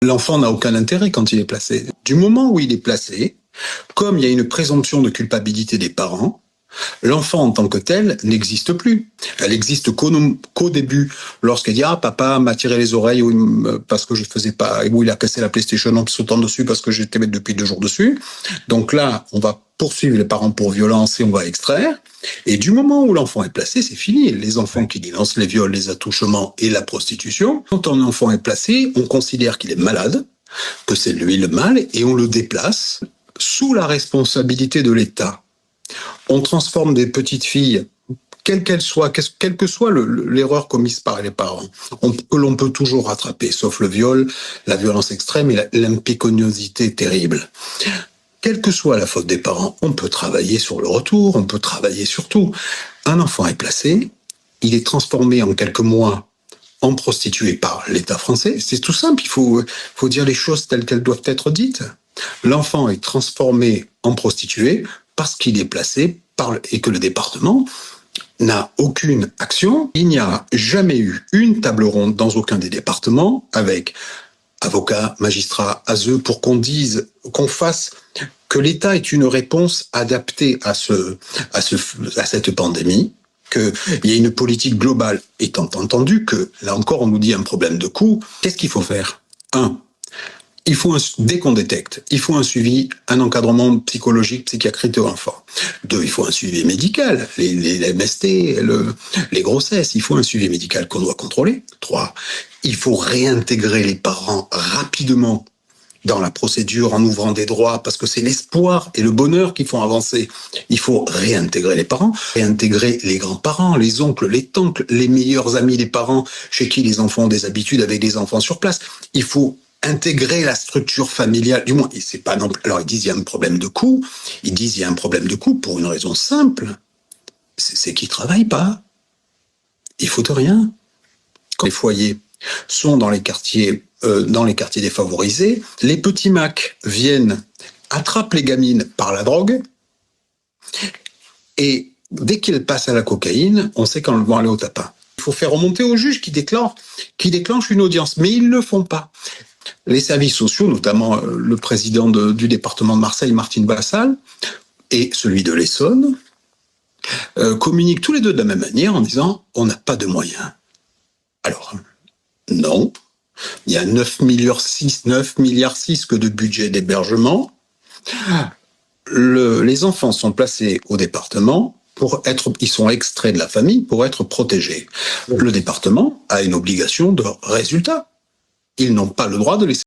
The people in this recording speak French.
l'enfant n'a aucun intérêt quand il est placé. Du moment où il est placé, comme il y a une présomption de culpabilité des parents, l'enfant en tant que tel n'existe plus. Elle existe qu'au début, lorsqu'elle dit « Ah, papa m'a tiré les oreilles parce que je faisais pas, ou il a cassé la PlayStation en sautant dessus parce que j'étais depuis 2 jours dessus. » Donc là, on va poursuivre les parents pour violence et on va extraire. Et du moment où l'enfant est placé, c'est fini. Les enfants qui dénoncent les viols, les attouchements et la prostitution, quand un enfant est placé, on considère qu'il est malade, que c'est lui le mal, et on le déplace sous la responsabilité de l'État. On transforme des petites filles, quelle que soit l'erreur commise par les parents, que l'on peut toujours rattraper, sauf le viol, la violence extrême et l'impécuniosité terrible. Quelle que soit la faute des parents, on peut travailler sur le retour, on peut travailler sur tout. Un enfant est placé, il est transformé en quelques mois en prostituée par l'État français. C'est tout simple, il faut dire les choses telles qu'elles doivent être dites. L'enfant est transformé en prostituée parce qu'il est placé et que le département n'a aucune action. Il n'y a jamais eu une table ronde dans aucun des départements avec avocats, magistrats, ASE pour qu'on fasse que l'État est une réponse adaptée à cette pandémie, qu'il y ait une politique globale, étant entendu que, là encore, on nous dit un problème de coût. Qu'est-ce qu'il faut faire? Dès qu'on détecte, il faut un suivi, un encadrement psychologique, psychiatrique de l'enfant. 2, il faut un suivi médical, les MST, les grossesses, il faut un suivi médical qu'on doit contrôler. 3, il faut réintégrer les parents rapidement dans la procédure en ouvrant des droits, parce que c'est l'espoir et le bonheur qui font avancer. Il faut réintégrer les parents, réintégrer les grands-parents, les oncles, les tantes, les meilleurs amis des parents, chez qui les enfants ont des habitudes avec des enfants sur place. Il faut intégrer la structure familiale, du moins, c'est pas non plus. Alors ils disent il y a un problème de coût. Ils disent il y a un problème de coût pour une raison simple, c'est qu'ils travaillent pas. Ils foutent rien. Quand les foyers sont dans les quartiers défavorisés, les petits Macs viennent, attrapent les gamines par la drogue, et dès qu'elles passent à la cocaïne, on sait qu'elles vont aller au tabac. Il faut faire remonter au juge qui déclenche une audience, mais ils le font pas. Les services sociaux, notamment le président du département de Marseille, Martine Bassal, et celui de l'Essonne, communiquent tous les deux de la même manière en disant « on n'a pas de moyens ». Alors, non, il y a 9,6 milliards que de budget d'hébergement. Les enfants sont placés au département ils sont extraits de la famille pour être protégés. Le département a une obligation de résultat. Ils n'ont pas le droit de laisser